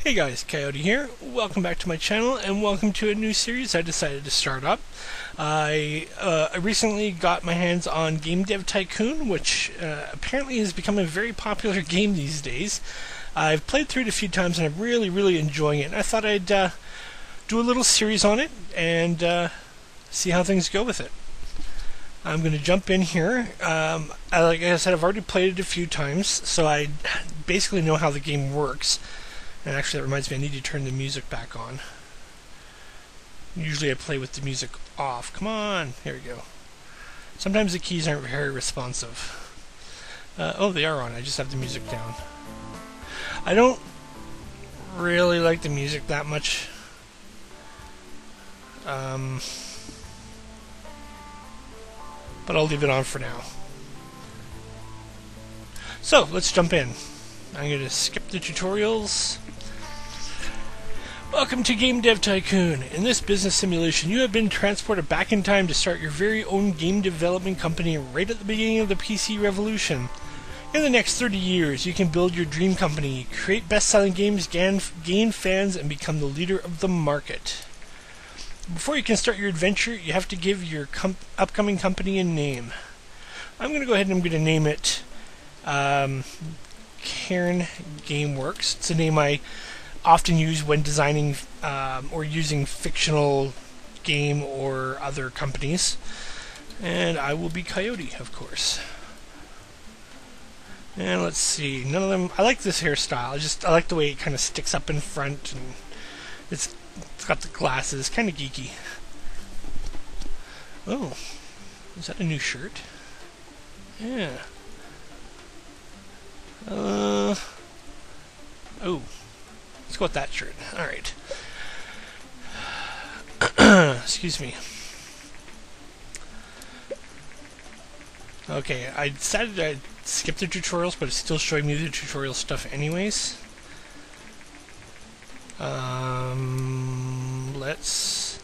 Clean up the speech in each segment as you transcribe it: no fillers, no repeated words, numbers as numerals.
Hey guys, Coyote here. Welcome back to my channel and welcome to a new series I decided to start up. I recently got my hands on Game Dev Tycoon, which apparently has become a very popular game these days. I've played through it a few times and I'm really enjoying it. And I thought I'd do a little series on it and see how things go with it. I'm going to jump in here. Like I said, I've already played it a few times, so I basically know how the game works. And actually, that reminds me, I need to turn the music back on. Usually I play with the music off. Come on! Here we go. Sometimes the keys aren't very responsive. Oh, they are on. I just have the music down. I don't really like the music that much. But I'll leave it on for now. So, let's jump in. I'm going to skip the tutorials. Welcome to Game Dev Tycoon. In this business simulation, you have been transported back in time to start your very own game development company right at the beginning of the PC revolution. In the next 30 years, you can build your dream company, create best-selling games, gain fans, and become the leader of the market. Before you can start your adventure, you have to give your upcoming company a name. I'm going to go ahead and I'm going to name it Cairn Gameworks. It's a name I often use when designing or using fictional game or other companies. And I will be Coyote, of course. And let's see, none of them. I like this hairstyle. I like the way it kind of sticks up in front, and it's got the glasses, kind of geeky. Oh, is that a new shirt? Yeah. Oh, let's go with that shirt. Alright. Excuse me. Okay, I decided I'd skip the tutorials, but it's still showing me the tutorial stuff anyways. Let's...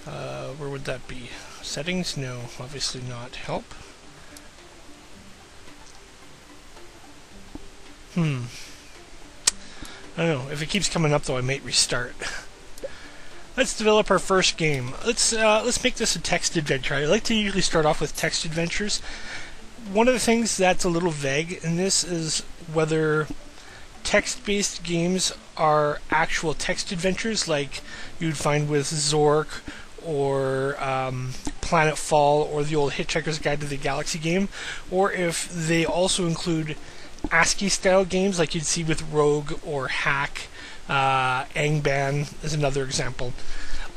where would that be? Settings? No, obviously not. Help? I don't know. If it keeps coming up, though, I might restart. Let's develop our first game. Let's make this a text adventure. I like to usually start off with text adventures. One of the things that's a little vague in this is whether text-based games are actual text adventures, like you'd find with Zork or Planetfall or the old Hitchhiker's Guide to the Galaxy game, or if they also include ASCII-style games like you'd see with Rogue or Hack. Angban is another example.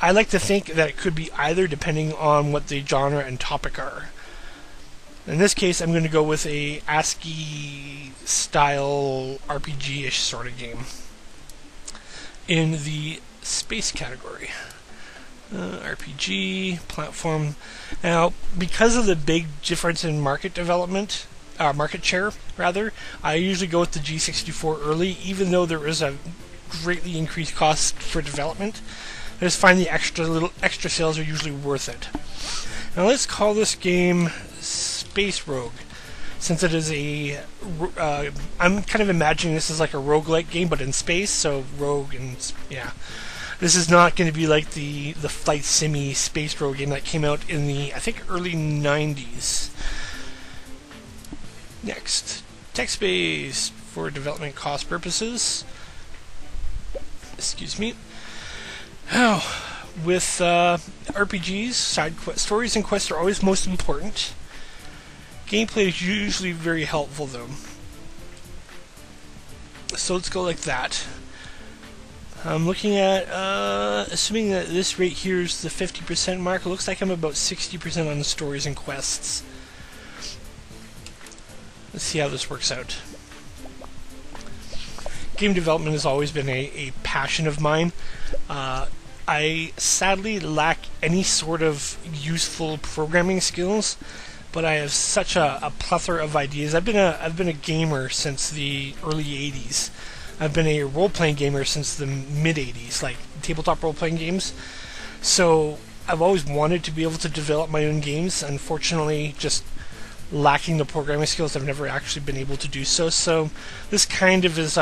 I like to think that it could be either, depending on what the genre and topic are. In this case, I'm going to go with a ASCII-style RPG-ish sort of game in the space category. RPG, platform. Now, because of the big difference in market development, market share, rather, I usually go with the G64 early, even though there is a greatly increased cost for development. I just find the extra sales are usually worth it. Now let's call this game Space Rogue, since it is a I'm kind of imagining this as like a roguelike game, but in space, so Rogue, and yeah. This is not going to be like the Flight Simi Space Rogue game that came out in the, I think, early 90s. Next, text-based for development cost purposes. Excuse me. Now, with RPGs, stories and quests are always most important. Gameplay is usually very helpful, though. So let's go like that. I'm looking at, assuming that this rate here is the 50% mark, it looks like I'm about 60% on the stories and quests. Let's see how this works out. Game development has always been a passion of mine. I sadly lack any sort of useful programming skills, but I have such a plethora of ideas. I've been a gamer since the early 80s. I've been a role-playing gamer since the mid-80s, like tabletop role-playing games. So I've always wanted to be able to develop my own games. Unfortunately, just lacking the programming skills, I've never actually been able to do so. So this kind of is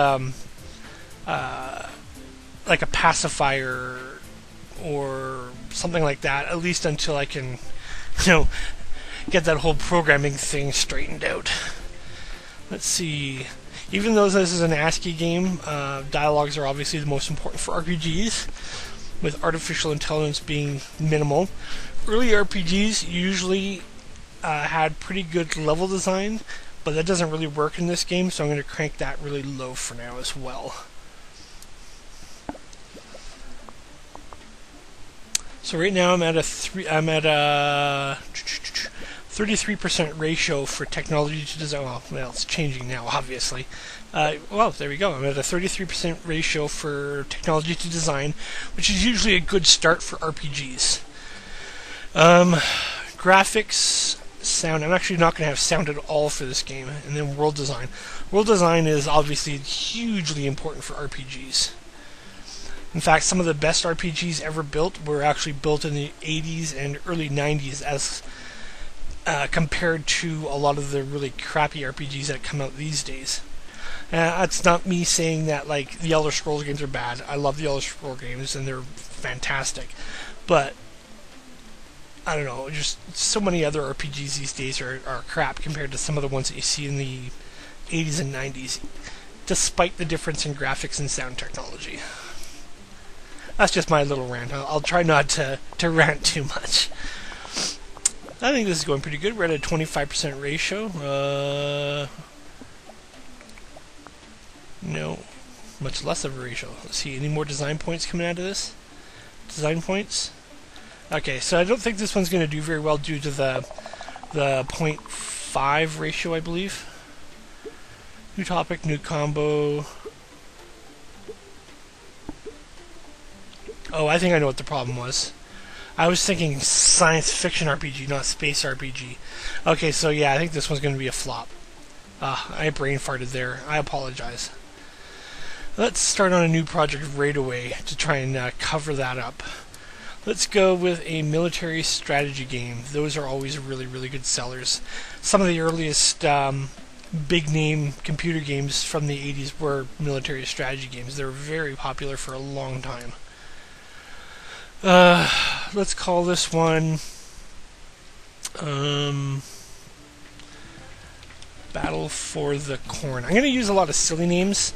like a pacifier or something like that, at least until I can, get that whole programming thing straightened out. Let's see. Even though this is an ASCII game, dialogues are obviously the most important for RPGs, with artificial intelligence being minimal. Early RPGs usually had pretty good level design, but that doesn't really work in this game, so I'm going to crank that really low for now as well. So right now I'm at a 33% ratio for technology to design. Well, it's changing now, obviously. Well, there we go. I'm at a 33% ratio for technology to design, which is usually a good start for RPGs. Graphics, sound. I'm actually not going to have sound at all for this game. And then world design. World design is obviously hugely important for RPGs. In fact, some of the best RPGs ever built were actually built in the 80s and early 90s as compared to a lot of the really crappy RPGs that come out these days. That's not me saying that like the Elder Scrolls games are bad. I love the Elder Scrolls games and they're fantastic. But I don't know, just so many other RPGs these days are crap compared to some of the ones that you see in the 80s and 90s, despite the difference in graphics and sound technology. That's just my little rant. I'll try not to rant too much. I think this is going pretty good. We're at a 25% ratio. No, much less of a ratio. Let's see, any more design points coming out of this? Design points? Okay, so I don't think this one's going to do very well due to the 0.5 ratio, I believe. New topic, new combo. Oh, I think I know what the problem was. I was thinking science fiction RPG, not space RPG. Okay, so yeah, I think this one's going to be a flop. I brain farted there. I apologize. Let's start on a new project right away to try and cover that up. Let's go with a military strategy game. Those are always really, really good sellers. Some of the earliest big-name computer games from the 80s were military strategy games. They were very popular for a long time. Let's call this one Battle for the Corn. I'm going to use a lot of silly names.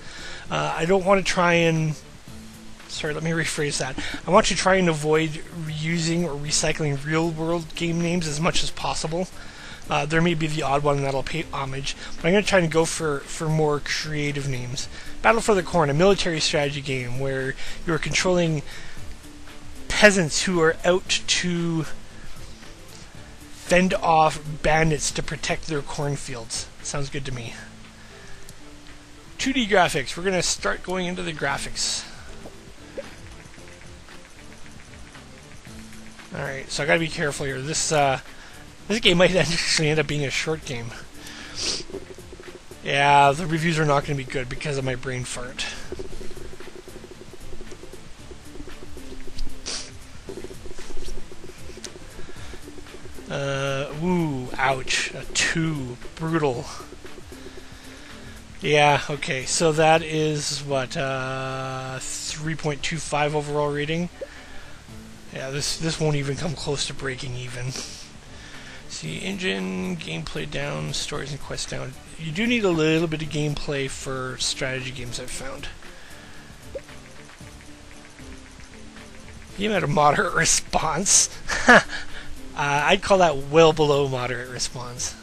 I don't want to try and... Sorry, let me rephrase that. I want you to try and avoid reusing or recycling real-world game names as much as possible. There may be the odd one that'll pay homage, but I'm going to try and go for more creative names. Battle for the Corn, a military strategy game where you're controlling peasants who are out to fend off bandits to protect their cornfields. Sounds good to me. 2D graphics. We're going to start going into the graphics. Alright, so I gotta be careful here. This game might actually end up being a short game. Yeah, the reviews are not going to be good because of my brain fart. Ooh, ouch. A 2. Brutal. Yeah, okay, so that is, what, 3.25 overall rating? Yeah, this won't even come close to breaking even. See, engine, gameplay down, stories and quests down. You do need a little bit of gameplay for strategy games, I've found. Game at a moderate response. I'd call that well below moderate response.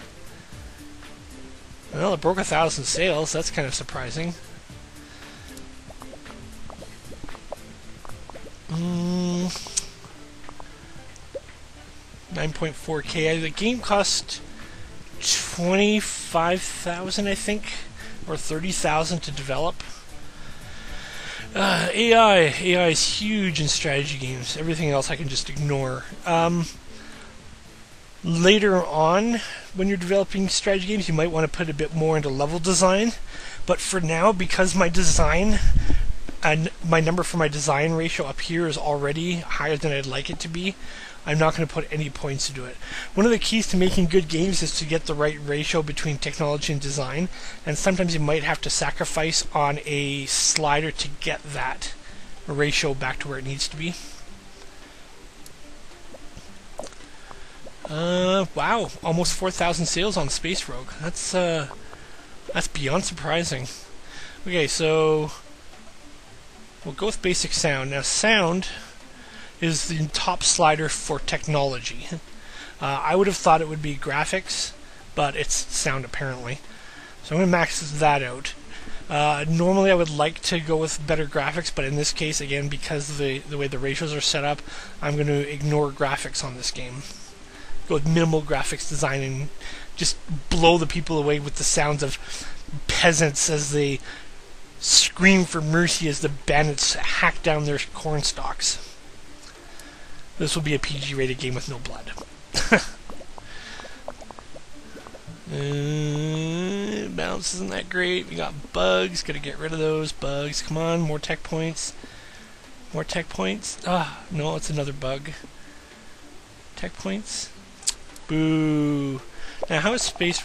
Well, it broke 1,000 sales. That's kind of surprising. 9.4K. The game cost 25,000, I think, or 30,000 to develop. AI is huge in strategy games. Everything else I can just ignore. Later on, when you're developing strategy games, you might want to put a bit more into level design. But for now, because my design and my number for my design ratio up here is already higher than I'd like it to be, I'm not going to put any points into it. One of the keys to making good games is to get the right ratio between technology and design, and sometimes you might have to sacrifice on a slider to get that ratio back to where it needs to be. Wow, almost 4,000 sales on Space Rogue. That's beyond surprising. Okay, so we'll go with basic sound. Now, sound is the top slider for technology. I would have thought it would be graphics, but it's sound apparently. So I'm going to max that out. Normally I would like to go with better graphics, but in this case, again, because of the way the ratios are set up, I'm going to ignore graphics on this game. Go with minimal graphics design and just blow the people away with the sounds of peasants as they scream for mercy as the bandits hack down their corn stalks. This will be a PG-rated game with no blood. Balance isn't that great. We got bugs. Gotta get rid of those bugs. Come on, more tech points. More tech points. Ah, no, it's another bug. Tech points. Boo. Now, how is space...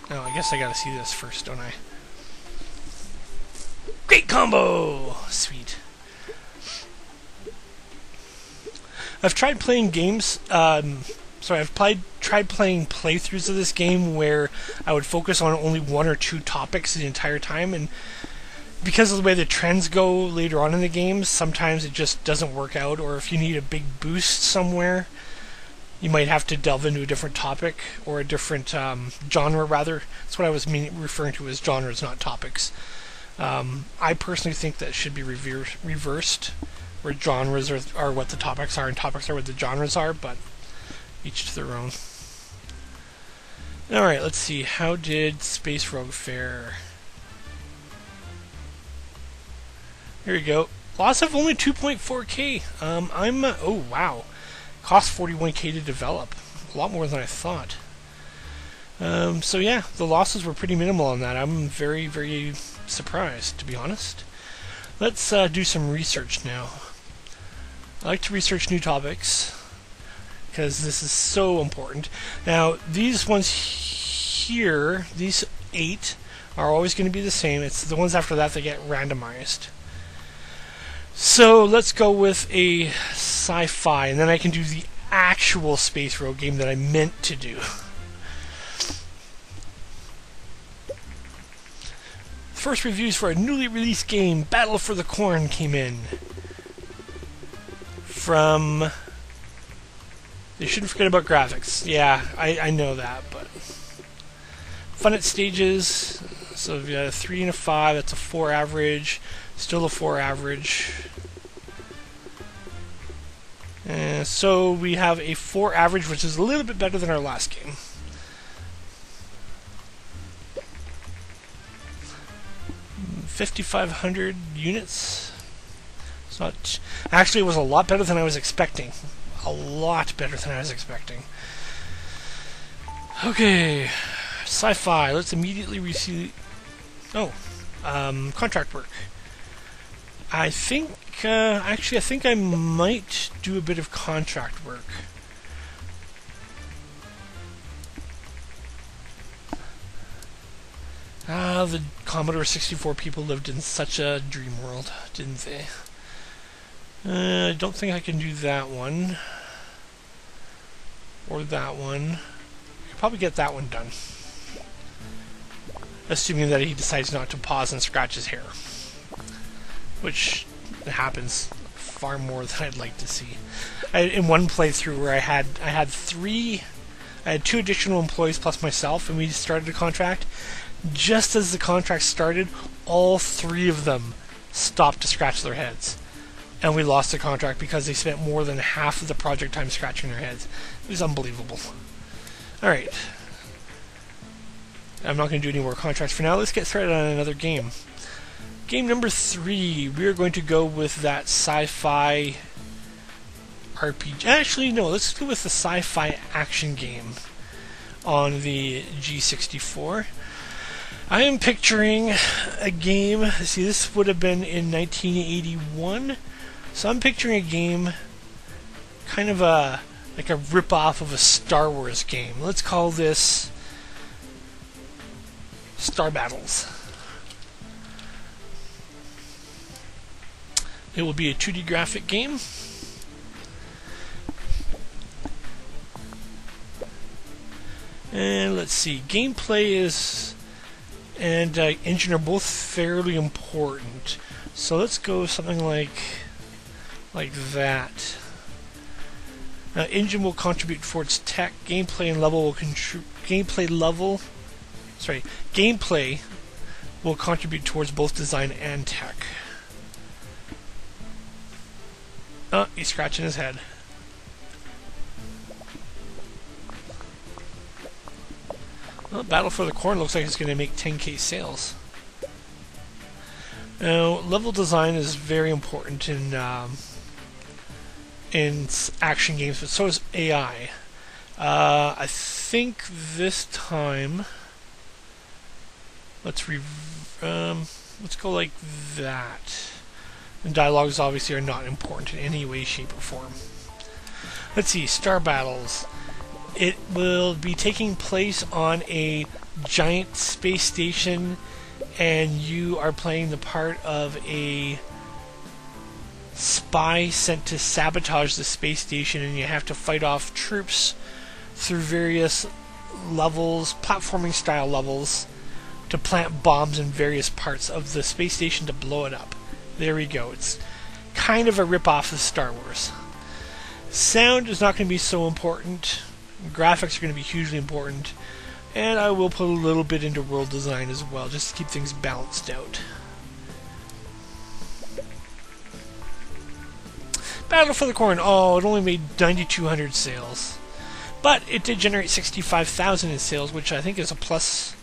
Oh, I guess I gotta see this first, don't I? Great combo! Sweet. I've tried playing games... I've tried playing playthroughs of this game where I would focus on only one or two topics the entire time, and because of the way the trends go later on in the game, sometimes it just doesn't work out, or if you need a big boost somewhere, you might have to delve into a different topic, or a different genre, rather. That's what I was referring to as genres, not topics. I personally think that should be reversed, where genres are what the topics are, and topics are what the genres are, but each to their own. Alright, let's see. How did Space Rogue fare? Here we go. Loss of only 2.4k. Oh, wow. Cost 41k to develop. A lot more than I thought. So yeah, the losses were pretty minimal on that. I'm very, very surprised, to be honest. Let's do some research now. I like to research new topics, because this is so important. Now, these ones here, these 8, are always going to be the same. It's the ones after that that get randomized. So, let's go with a sci-fi, and then I can do the actual Space Rogue game that I meant to do. First reviews for a newly released game, Battle for the Corn, came in. From... They shouldn't forget about graphics. Yeah, I know that, but... Fun at stages. So if you got a 3 and a 5, that's a 4 average. Still a 4 average. So we have a 4 average, which is a little bit better than our last game. $5,500 units. It's not... Actually, it was a lot better than I was expecting. A lot better than I was expecting. Okay, sci-fi. Let's immediately receive... Oh, contract work. I think, actually, I think I might do a bit of contract work. The Commodore 64 people lived in such a dream world, didn't they? I don't think I can do that one. Or that one. I could probably get that one done. Assuming that he decides not to pause and scratch his hair. Which happens far more than I'd like to see. In one playthrough where I had 2 additional employees plus myself, and we started a contract. Just as the contract started, all 3 of them stopped to scratch their heads. And we lost the contract because they spent more than half of the project time scratching their heads. It was unbelievable. Alright. I'm not going to do any more contracts for now. Let's get started on another game. Game number 3. We are going to go with that sci-fi RPG. Actually, no. Let's go with the sci-fi action game on the G64. I am picturing a game... See, this would have been in 1981. So I'm picturing a game, kind of a like a rip-off of a Star Wars game. Let's call this Star Battles. It will be a 2D graphic game. And let's see, gameplay and engine are both fairly important. So let's go something like that. Engine will contribute towards tech. Gameplay will contribute towards both design and tech. Oh, he's scratching his head. Well, Battle for the Corn looks like it's going to make 10k sales. Now, level design is very important in action games, but so is AI. I think this time, let's go like that. And dialogues obviously are not important in any way, shape, or form. Let's see, Star Battles. It will be taking place on a giant space station, and you are playing the part of a spy sent to sabotage the space station, and you have to fight off troops through various levels, platforming style levels, to plant bombs in various parts of the space station to blow it up. There we go. It's kind of a rip-off of Star Wars. Sound is not going to be so important. Graphics are going to be hugely important. And I will put a little bit into world design as well, just to keep things balanced out. Battle for the Corn. Oh, it only made 9,200 sales. But it did generate 65,000 in sales, which I think is a plus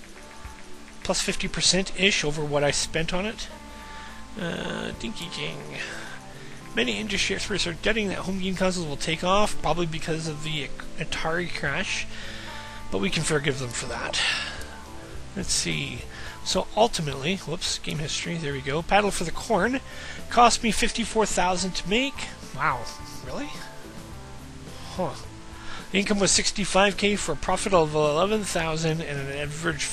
50%-ish over what I spent on it. Dinky King. Many industry experts are doubting that home game consoles will take off, probably because of the Atari crash, but we can forgive them for that. Let's see. So ultimately, whoops, game history, there we go. Battle for the Corn cost me 54,000 to make. Wow, really? Huh. The income was 65k for a profit of 11,000 and an average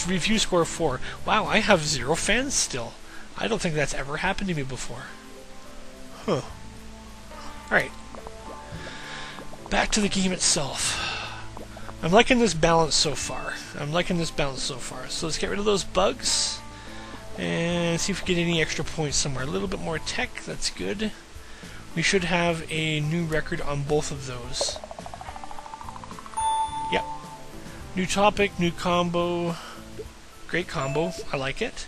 review score of 4. Wow, I have 0 fans still. I don't think that's ever happened to me before. Huh. Alright. Back to the game itself. I'm liking this balance so far. So let's get rid of those bugs. And see if we get any extra points somewhere. A little bit more tech, that's good. We should have a new record on both of those. Yep. New topic, new combo. Great combo. I like it.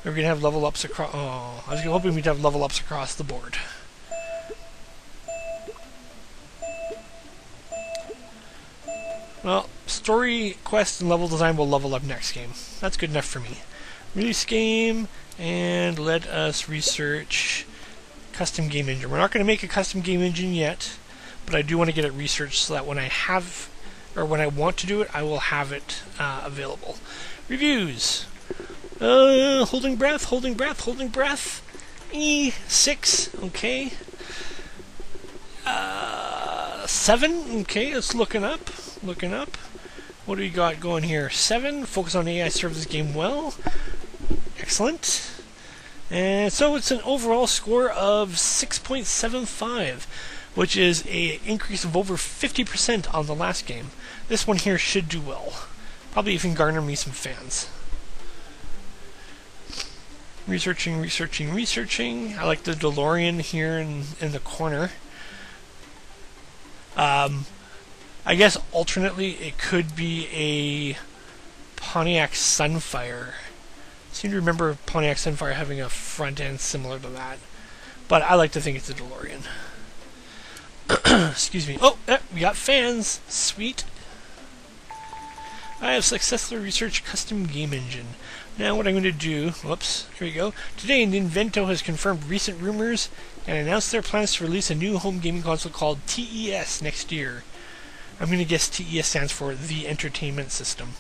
We're going to have level ups across... Oh, I was hoping we'd have level ups across the board. Well, story, quest, and level design will level up next game. That's good enough for me. Release game, and let us research custom game engine. We're not going to make a custom game engine yet, but I do want to get it researched so that when I have, or when I want to do it, I will have it available. Reviews. Holding breath. E6, okay. 7, okay, it's looking up. What do we got going here? 7, focus on AI serves this game well. Excellent. And so it's an overall score of 6.75, which is an increase of over 50% on the last game. This one here should do well. Probably even garner me some fans. Researching. I like the DeLorean here in the corner. I guess alternately it could be a Pontiac Sunfire. I seem to remember Pontiac Sunfire having a front end similar to that. But I like to think it's a DeLorean. Excuse me. Oh, we got fans. Sweet. I have successfully researched custom game engine. Now what I'm going to do, whoops, here we go. Today, Ninvento has confirmed recent rumors and announced their plans to release a new home gaming console called TES next year. I'm going to guess TES stands for The Entertainment System.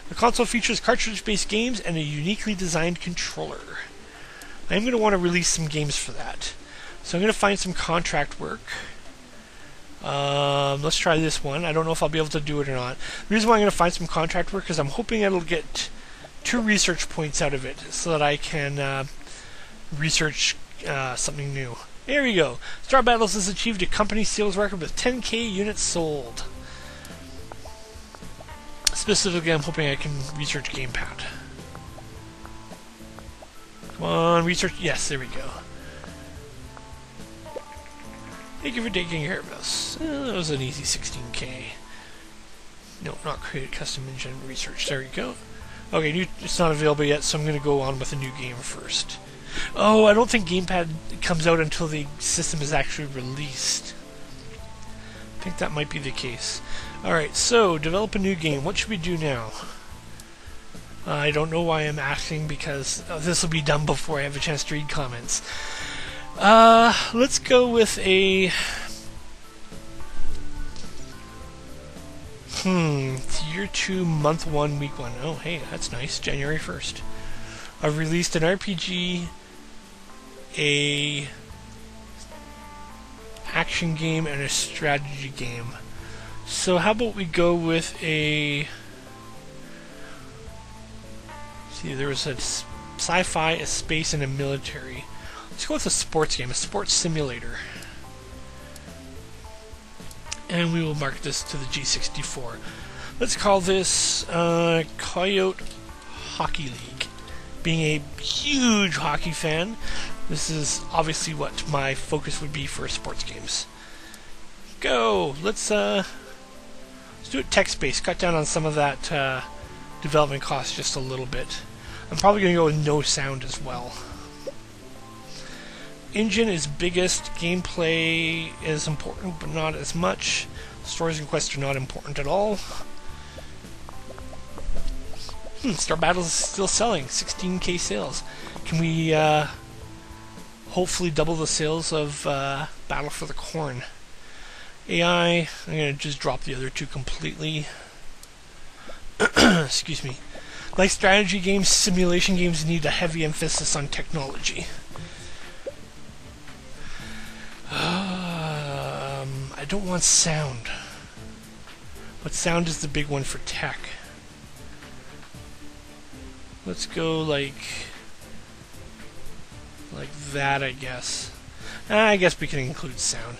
The console features cartridge-based games and a uniquely designed controller. I'm going to want to release some games for that. So I'm going to find some contract work. Let's try this one. I don't know if I'll be able to do it or not. The reason why I'm going to find some contract work is I'm hoping it'll get 2 research points out of it so that I can research something new. There we go. Star Battles has achieved a company sales record with 10k units sold. Specifically, I'm hoping I can research gamepad. Come on, research. Yes, there we go. Thank you for taking care of us. That was an easy 16k. No, not create custom engine research. There we go. Okay, it's not available yet, so I'm going to go on with a new game first. Oh, I don't think gamepad comes out until the system is actually released. I think that might be the case. Alright, so develop a new game. What should we do now? I don't know why I'm asking, because this will be done before I have a chance to read comments. Let's go with a... Year 2, Month 1, Week 1. Oh, hey, that's nice. January 1st. I've released an RPG, a action game, and a strategy game. So how about we go with a... See, there was a sci-fi, a space, and a military. Let's go with a sports game, a sports simulator. And we will mark this to the G64. Let's call this Coyote Hockey League. Being a huge hockey fan, this is obviously what my focus would be for sports games. Go! Let's do it text-based. Cut down on some of that development cost just a little bit. I'm probably going to go with no sound as well. Engine is biggest. Gameplay is important, but not as much. Stories and quests are not important at all. Star Battles is still selling. 16k sales. Can we hopefully double the sales of Battle for the Corn? AI, I'm going to just drop the other two completely. Excuse me. Like strategy games, simulation games need a heavy emphasis on technology. I don't want sound. But sound is the big one for tech. Let's go like that, I guess. I guess we can include sound.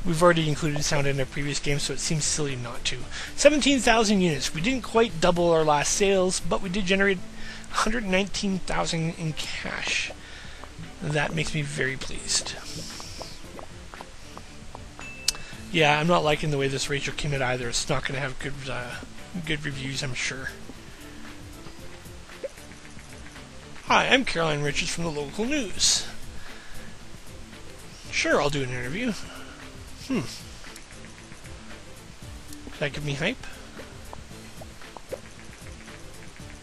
We've already included sound in our previous game, so it seems silly not to. 17,000 units. We didn't quite double our last sales, but we did generate 119,000 in cash. That makes me very pleased. Yeah, I'm not liking the way this ratio came out either. It's not going to have good reviews, I'm sure. Hi, I'm Caroline Richards from the local news. Sure, I'll do an interview. Does that give me hype?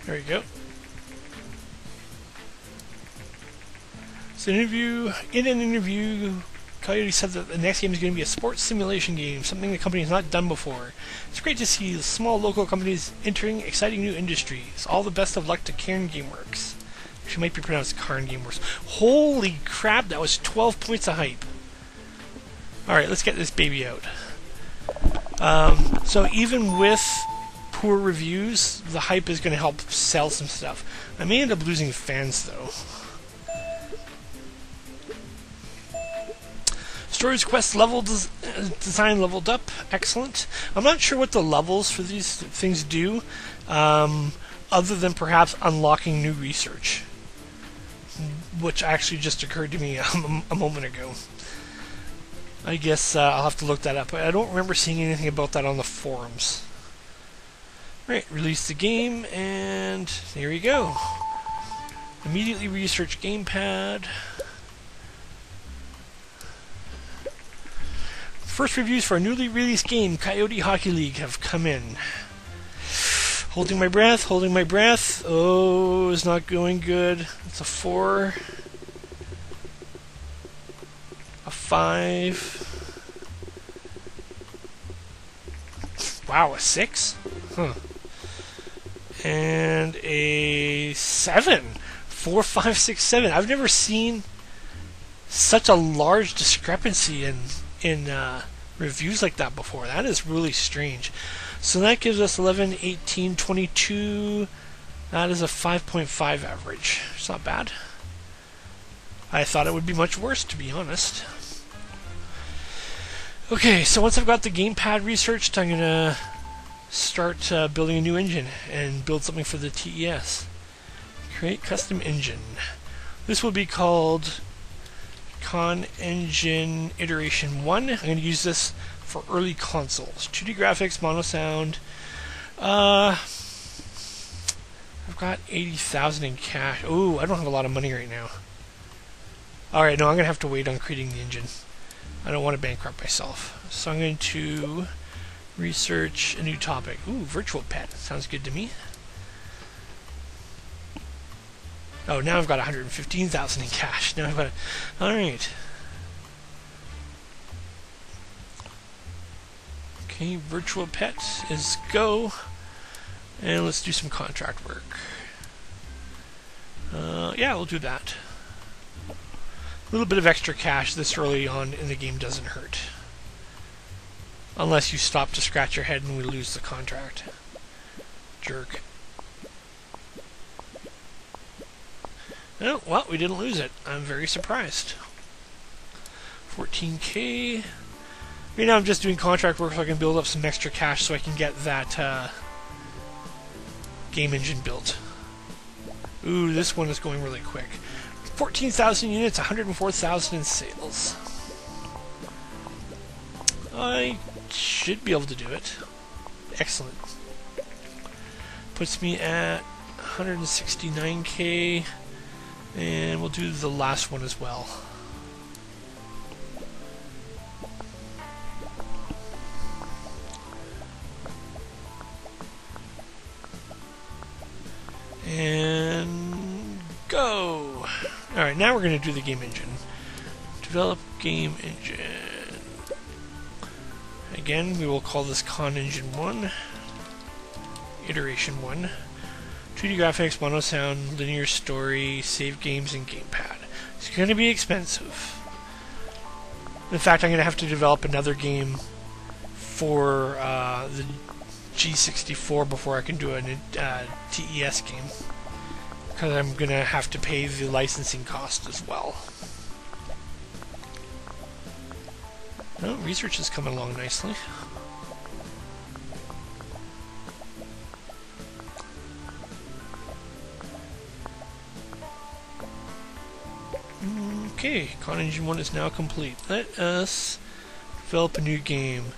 There we go. So in an interview, Coyote said that the next game is going to be a sports simulation game, something the company has not done before. It's great to see small local companies entering exciting new industries. All the best of luck to Cairn Gameworks. She might be pronounced Cairn Gameworks. Holy crap, that was 12 points of hype. Alright, let's get this baby out. So even with poor reviews, the hype is going to help sell some stuff. I may end up losing fans, though. Storage quest level design leveled up. Excellent. I'm not sure what the levels for these things do, other than perhaps unlocking new research, which actually just occurred to me a moment ago. I guess I'll have to look that up. I don't remember seeing anything about that on the forums. Right, release the game, and there we go. Immediately research gamepad. First reviews for a newly released game, Coyote Hockey League, have come in. Holding my breath, holding my breath. Oh, it's not going good. It's a 4. A 5. Wow, a 6? Huh. And a 7. 4, 5, 6, 7. I've never seen such a large discrepancy in reviews like that before. That is really strange. So that gives us 11, 18, 22. That is a 5.5 average. It's not bad. I thought it would be much worse, to be honest. Okay, so once I've got the gamepad researched, I'm going to start building a new engine and build something for the TES. Create custom engine. This will be called Con Engine Iteration 1. I'm going to use this for early consoles. 2D graphics, mono sound. I've got 80,000 in cash. Oh, I don't have a lot of money right now. Alright, no, I'm going to have to wait on creating the engine. I don't want to bankrupt myself. So I'm going to research a new topic. Ooh, virtual pet. Sounds good to me. Oh, now I've got 115,000 in cash. Now I've got... Alright. Okay, virtual pet is go. And let's do some contract work. Yeah, we'll do that. A little bit of extra cash this early on in the game doesn't hurt. Unless you stop to scratch your head and we lose the contract. Jerk. Oh, well, we didn't lose it. I'm very surprised. 14K. Right now I'm just doing contract work so I can build up some extra cash so I can get that game engine built. Ooh, this one is going really quick. 14,000 units, 104,000 in sales. I should be able to do it. Excellent. Puts me at 169K. And we'll do the last one as well. And go! Alright, now we're going to do the game engine. Develop game engine. Again, we will call this Con Engine 1. Iteration 1. 2D graphics, mono sound, linear story, save games, and gamepad. It's going to be expensive. In fact, I'm going to have to develop another game for the G64 before I can do a TES game. Because I'm going to have to pay the licensing cost as well. Oh, research is coming along nicely. Okay, Con Engine 1 is now complete. Let us develop a new game.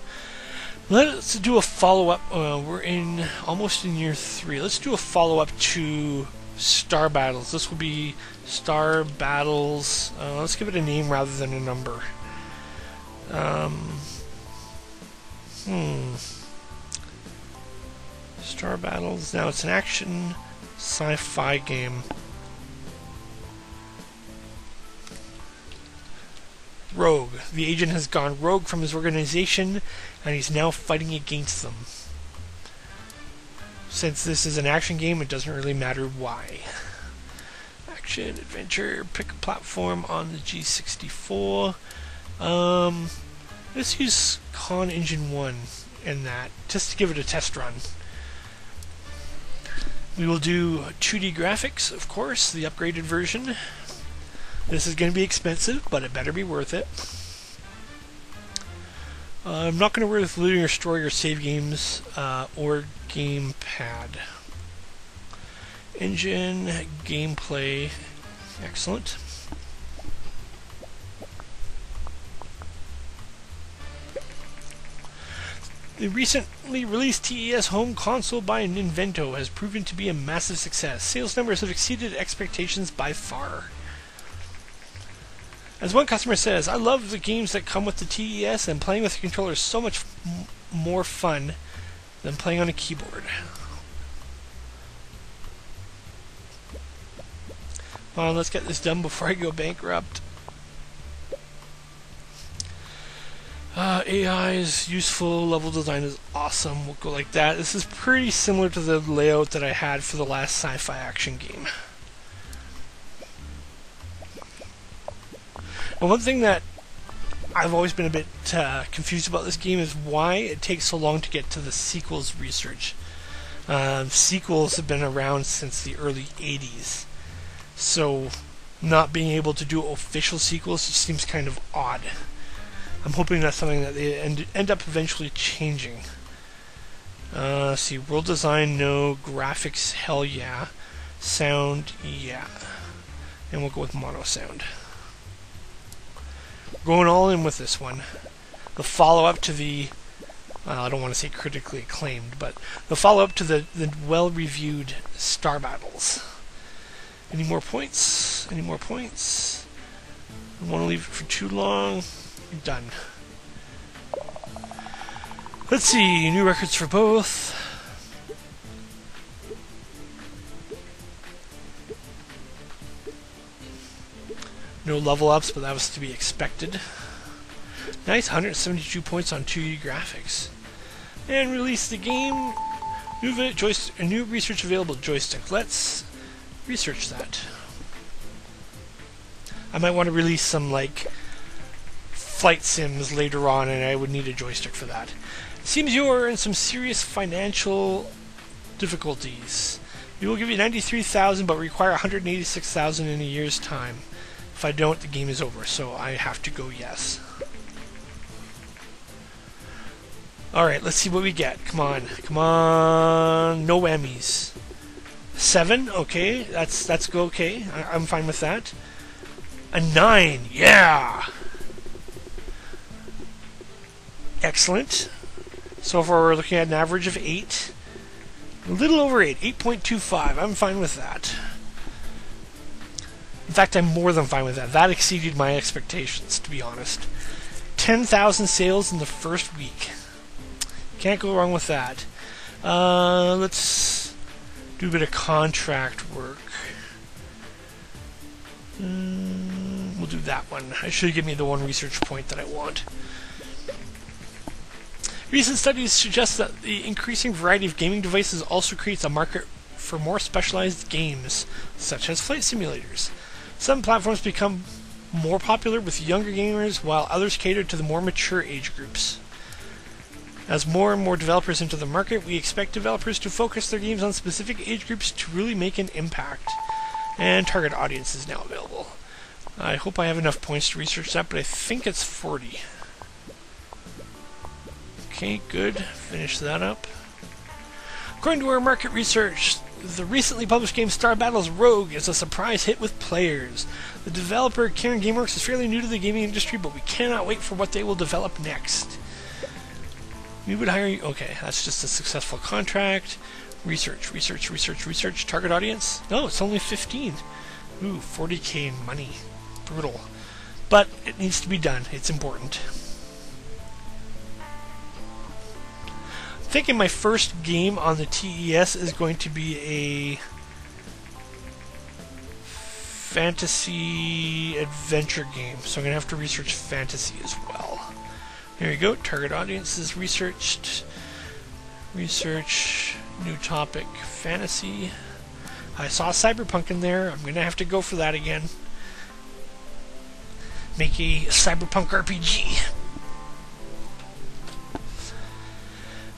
Let's do a follow-up. We're almost in year 3. Let's do a follow-up to Star Battles. This will be Star Battles. Let's give it a name rather than a number. Star Battles. Now it's an action sci-fi game. Rogue. The agent has gone rogue from his organization, and he's now fighting against them. Since this is an action game, it doesn't really matter why. Action, adventure, pick a platform on the G64. Let's use Con Engine 1 in that, just to give it a test run. We will do 2D graphics, of course, the upgraded version. This is going to be expensive, but it better be worth it. I'm not going to work with linear story or save games or gamepad. Engine, gameplay, excellent. The recently released TES home console by Nintendo has proven to be a massive success. Sales numbers have exceeded expectations by far. As one customer says, I love the games that come with the TES, and playing with the controller is so much more fun than playing on a keyboard. Well, let's get this done before I go bankrupt. AI is useful, level design is awesome, we'll go like that. This is pretty similar to the layout that I had for the last sci-fi action game. Well, one thing that I've always been a bit confused about this game is why it takes so long to get to the sequels research. Sequels have been around since the early 80s, so not being able to do official sequels just seems kind of odd. I'm hoping that's something that they end up eventually changing. See, world design, no. Graphics, hell yeah. Sound, yeah. And we'll go with mono sound. Going all in with this one. The follow-up to the... I don't want to say critically acclaimed, but the follow-up to the well-reviewed Star Battles. Any more points? Any more points? I don't want to leave it for too long. Done. Let's see, new records for both. No level ups, but that was to be expected. Nice, 172 points on 2D graphics. And release the game. New research available joystick. Let's research that. I might want to release some, like, flight sims later on, and I would need a joystick for that. It seems you are in some serious financial difficulties. We will give you 93,000, but require 186,000 in a year's time. If I don't, the game is over, so I have to go yes. Alright, let's see what we get. Come on. Come on. No whammies. 7? Okay, that's go okay. I'm fine with that. A 9. Yeah! Excellent. So far we're looking at an average of 8. A little over 8. 8.25. I'm fine with that. In fact, I'm more than fine with that. That exceeded my expectations, to be honest. 10,000 sales in the first week. Can't go wrong with that. Let's do a bit of contract work. We'll do that one. It should give me the one research point that I want. Recent studies suggest that the increasing variety of gaming devices also creates a market for more specialized games, such as flight simulators. Some platforms become more popular with younger gamers, while others cater to the more mature age groups. As more and more developers enter the market, we expect developers to focus their games on specific age groups to really make an impact. And target audience is now available. I hope I have enough points to research that, but I think it's 40. Okay, good. Finish that up. According to our market research, the recently published game Star Battles Rogue is a surprise hit with players. The developer, Karen Gameworks, is fairly new to the gaming industry, but we cannot wait for what they will develop next. We would hire you. Okay, that's just a successful contract. Research. Target audience? No, it's only 15. Ooh, 40k in money. Brutal. But it needs to be done. It's important. I'm thinking my first game on the TES is going to be a fantasy adventure game. So I'm going to have to research fantasy as well. There you go. Target audience is researched. Research. New topic. Fantasy. I saw cyberpunk in there. I'm going to have to go for that again. Make a cyberpunk RPG.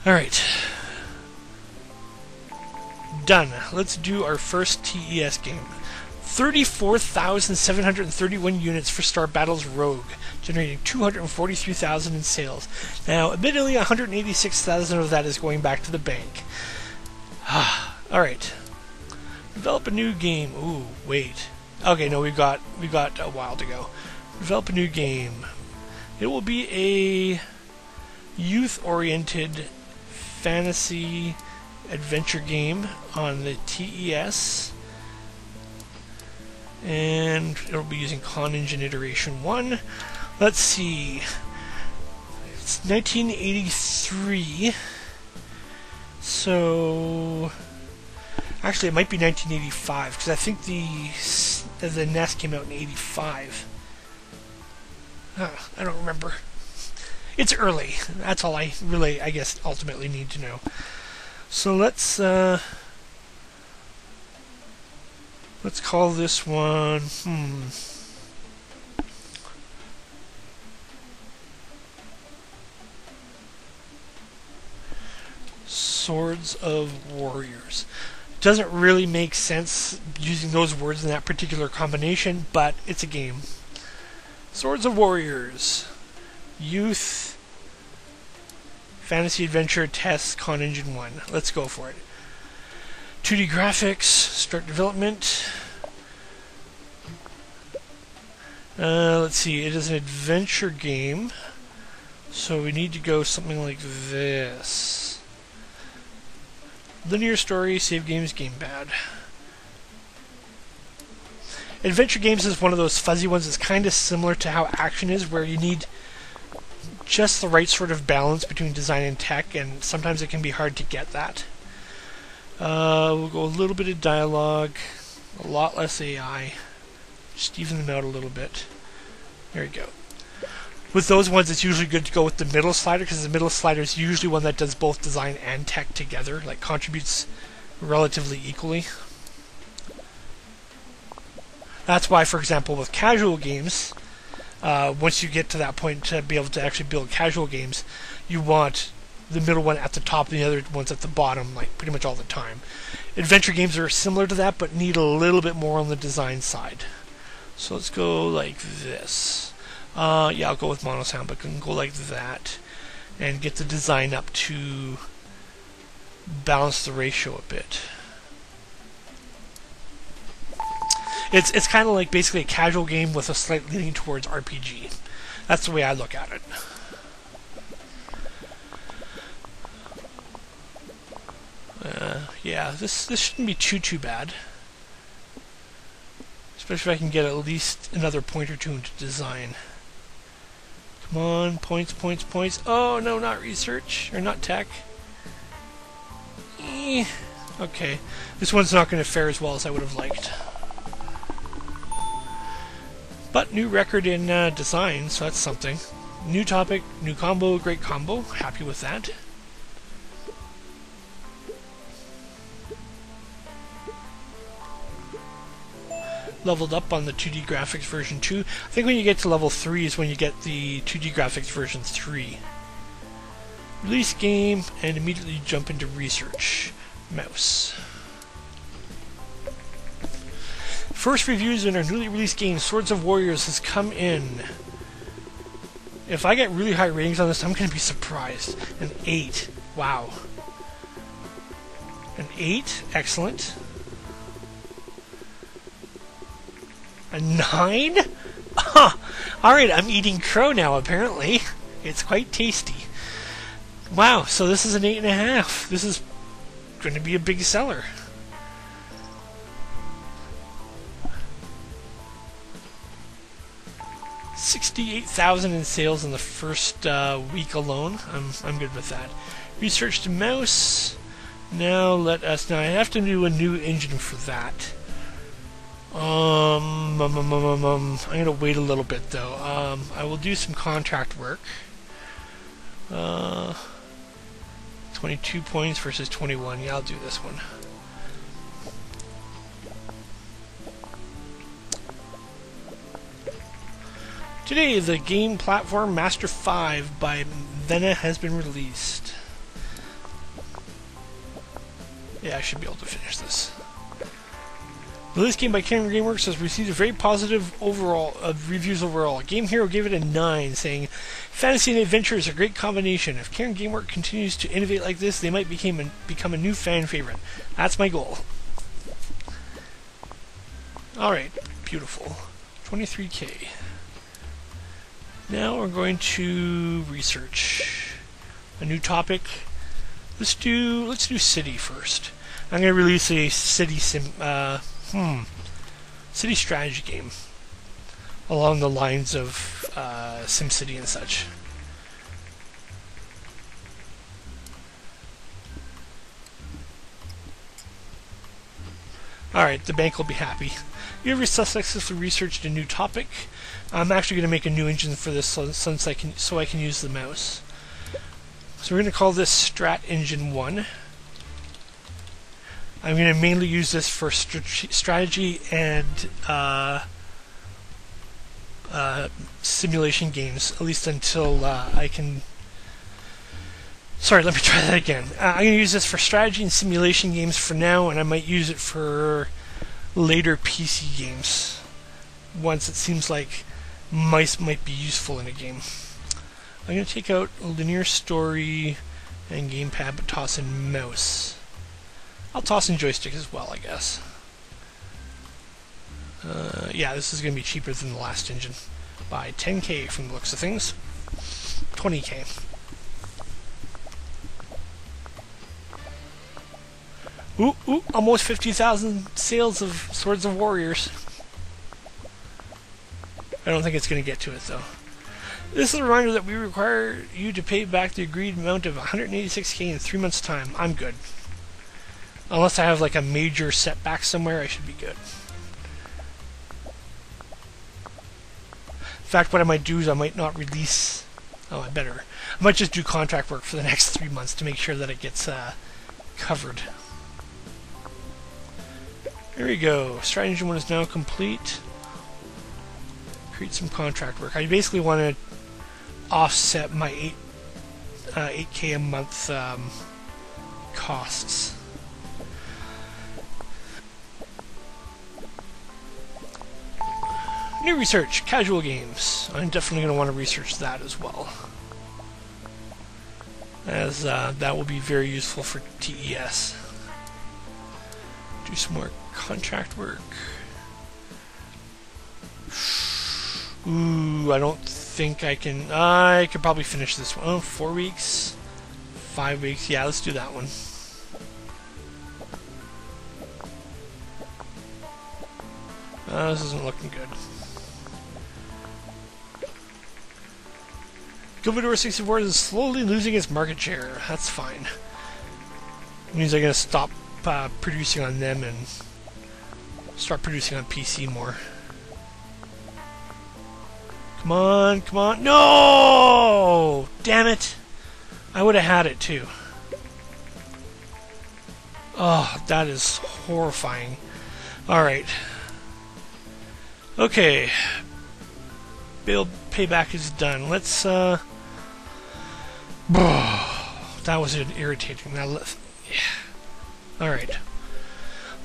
Alright. Done. Let's do our first TES game. 34,731 units for Star Battles Rogue, generating 243,000 in sales. Now, admittedly, 186,000 of that is going back to the bank. Alright. Develop a new game. Ooh, wait. Okay, no, we've got a while to go. Develop a new game. It will be a youth-oriented fantasy adventure game on the TES. And it'll be using ConEngine Iteration 1. Let's see. It's 1983. So... Actually, it might be 1985, because I think the NES came out in 85. I don't remember. It's early. That's all I really, I guess, ultimately need to know. So let's call this one, Swords of Warriors. Doesn't really make sense using those words in that particular combination, but it's a game. Swords of Warriors. Youth. Fantasy Adventure Test Con Engine 1. Let's go for it. 2D graphics. Start development. Let's see. It is an adventure game. So we need to go something like this. Linear story, save games, gamepad. Adventure games is one of those fuzzy ones that's kind of similar to how action is, where you need just the right sort of balance between design and tech, and sometimes it can be hard to get that. We'll go a little bit of dialogue, a lot less AI. Just even them out a little bit. There you go. With those ones, it's usually good to go with the middle slider, because the middle slider is usually one that does both design and tech together, like contributes relatively equally. That's why, for example, with casual games, once you get to that point to be able to actually build casual games, you want the middle one at the top and the other ones at the bottom, like pretty much all the time. Adventure games are similar to that, but need a little bit more on the design side. So let's go like this. Yeah, I'll go with mono sound, but can go like that and get the design up to balance the ratio a bit. It's kind of like basically a casual game with a slight leaning towards RPG. That's the way I look at it. Yeah, this shouldn't be too bad. Especially if I can get at least another point or two into design. Come on, points. Oh, no, not research, or not tech. Okay, this one's not going to fare as well as I would have liked. But new record in design, so that's something. New topic, new combo, great combo. Happy with that. Leveled up on the 2D graphics version 2. I think when you get to level 3 is when you get the 2D graphics version 3. Release game and immediately jump into research. Mouse. First reviews in our newly released game, Swords of Warriors, has come in. If I get really high ratings on this, I'm going to be surprised. An 8. Wow. An 8? Excellent. A 9? Alright, I'm eating crow now, apparently. It's quite tasty. Wow, so this is an 8.5. This is going to be a big seller. $68,000 in sales in the first week alone. I'm good with that. Researched mouse. Now I have to do a new engine for that. I'm gonna wait a little bit though. I will do some contract work. 22 points versus 21. Yeah, I'll do this one. Today, the game platform Master 5 by Vena has been released. Yeah, I should be able to finish this. The release game by Karen Gameworks has received a very positive reviews overall. Game Hero gave it a 9, saying, "Fantasy and adventure is a great combination. If Karen Gameworks continues to innovate like this, they might become a new fan favorite. That's my goal." Alright, beautiful. 23K. Now we're going to research a new topic. Let's do city first. I'm going to release a city city strategy game along the lines of SimCity and such. Alright, the bank will be happy. You have successfully researched a new topic. I'm actually going to make a new engine for this so I can use the mouse. So we're going to call this Strat Engine 1. I'm going to mainly use this for strategy and simulation games, at least until I can Sorry, let me try that again. I'm going to use this for strategy and simulation games for now, and I might use it for later PC games once it seems like mice might be useful in a game. I'm going to take out linear story and gamepad, but toss in mouse. I'll toss in joystick as well, I guess. Yeah, this is going to be cheaper than the last engine by 10k from the looks of things. 20k. Ooh, almost 50,000 sales of Swords of Warriors. I don't think it's going to get to it, though. This is a reminder that we require you to pay back the agreed amount of 186k in 3 months' time. I'm good. Unless I have, like, a major setback somewhere, I should be good. In fact, what I might do is I might not release... Oh, I better. I might just do contract work for the next 3 months to make sure that it gets covered. There we go. Strat Engine 1 is now complete. Create some contract work. I basically want to offset my 8k a month costs. New research, casual games. I'm definitely going to want to research that as well, as that will be very useful for TES. Do some more contract work. Ooh, I don't think I can... I could probably finish this one. Oh, 4 weeks? 5 weeks? Yeah, let's do that one. This isn't looking good. Commodore 64 is slowly losing its market share. That's fine. It means I'm going to stop producing on them and start producing on PC more. Come on, come on. No! Damn it! I would have had it too. Oh, that is horrifying. Alright. Okay. Bill payback is done. Let's, that was irritating. Now, yeah. Alright.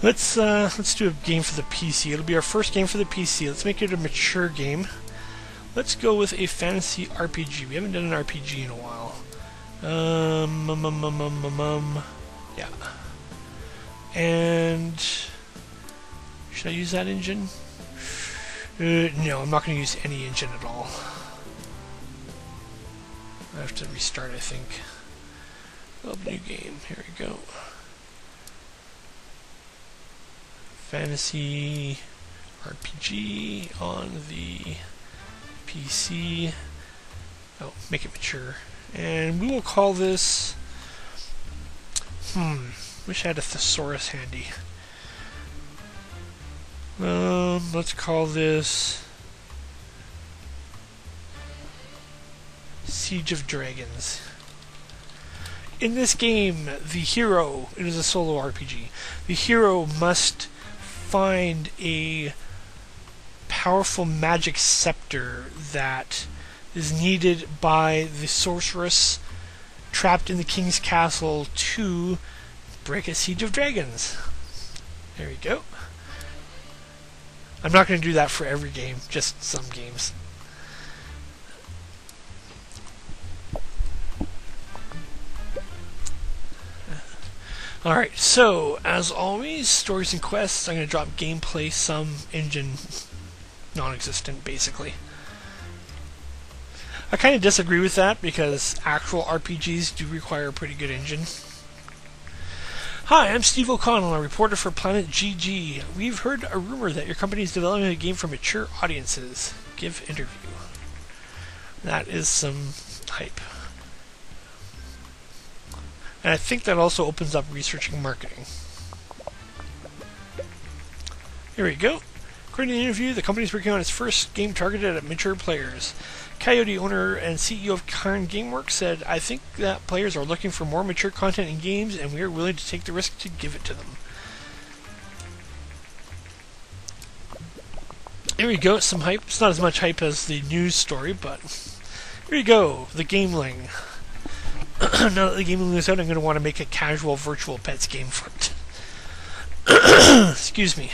Let's do a game for the PC. It'll be our first game for the PC. Let's make it a mature game. Let's go with a fantasy RPG. We haven't done an RPG in a while. Yeah. And should I use that engine? No, I'm not going to use any engine at all. I have to restart, I think. Oh, new game. Here we go. Fantasy RPG on the PC. Oh, make it mature. And we will call this... Wish I had a thesaurus handy. Let's call this... Siege of Dragons. In this game, the hero, it is a solo RPG, the hero must find a powerful magic scepter that is needed by the sorceress trapped in the king's castle to break a siege of dragons. There we go. I'm not going to do that for every game, just some games. Alright, so, as always, stories and quests. I'm going to drop gameplay, some engine, non-existent, basically. I kind of disagree with that, because actual RPGs do require a pretty good engine. Hi, I'm Steve O'Connell, a reporter for Planet GG. We've heard a rumor that your company is developing a game for mature audiences. Give interview. That is some hype. And I think that also opens up researching marketing. Here we go. According to the interview, the company is working on its first game targeted at mature players. Coyote, owner and CEO of Karn Gameworks, said, I think that players are looking for more mature content in games, and we are willing to take the risk to give it to them. Here we go, some hype. It's not as much hype as the news story, but here you go, the Gameling. Now that the game is out, I'm going to want to make a casual virtual pets game for it. Excuse me.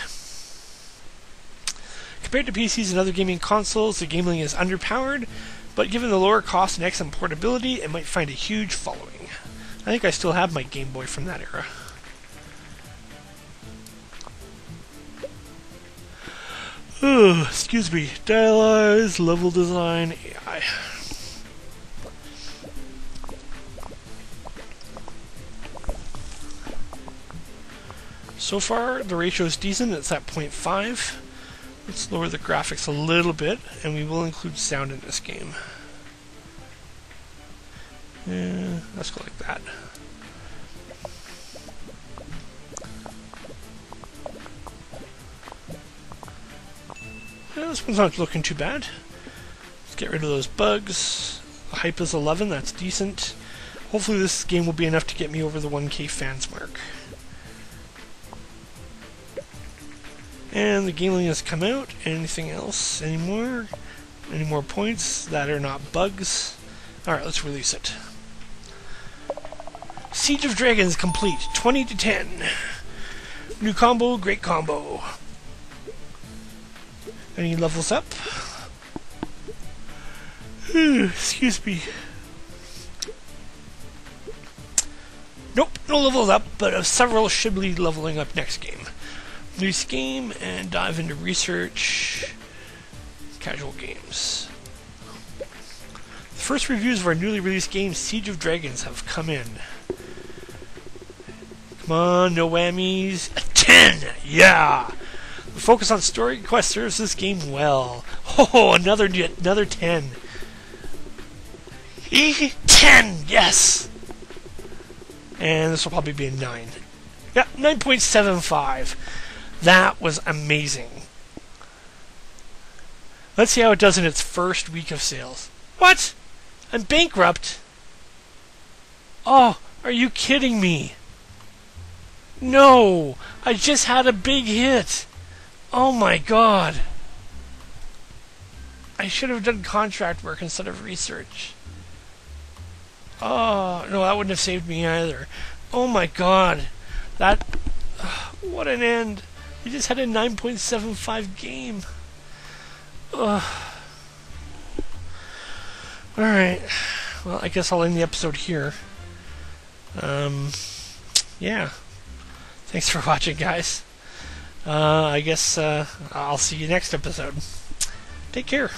Compared to PCs and other gaming consoles, the Game Link is underpowered, but given the lower cost and excellent portability, it might find a huge following. I think I still have my Game Boy from that era. Excuse me. Dialyze, level design, AI. So far, the ratio is decent. It's at 0.5. Let's lower the graphics a little bit, and we will include sound in this game. Let's go like that. Yeah, this one's not looking too bad. Let's get rid of those bugs. The hype is 11, that's decent. Hopefully this game will be enough to get me over the 1K fans mark. And the Game Link has come out. Anything else? Any more? Any more points that are not bugs? Alright, let's release it. Siege of Dragons complete. 20 to 10. New combo, great combo. Any levels up? Excuse me. Nope, no levels up, but several should be leveling up next game. Release game and dive into research. Casual games. The first reviews of our newly released game, Siege of Dragons, have come in. Come on, no whammies. A 10! Yeah! The focus on story quest serves this game well. Oh, another 10. 10! Yes! And this will probably be a 9. Yeah, 9.75. That was amazing. Let's see how it does in its first week of sales. What? I'm bankrupt? Oh, are you kidding me? No! I just had a big hit! Oh my god! I should have done contract work instead of research. Oh, no, that wouldn't have saved me either. Oh my god. That... what an end. I just had a 9.75 game. Ugh. Alright. Well, I guess I'll end the episode here. Yeah. Thanks for watching, guys. I guess I'll see you next episode. Take care.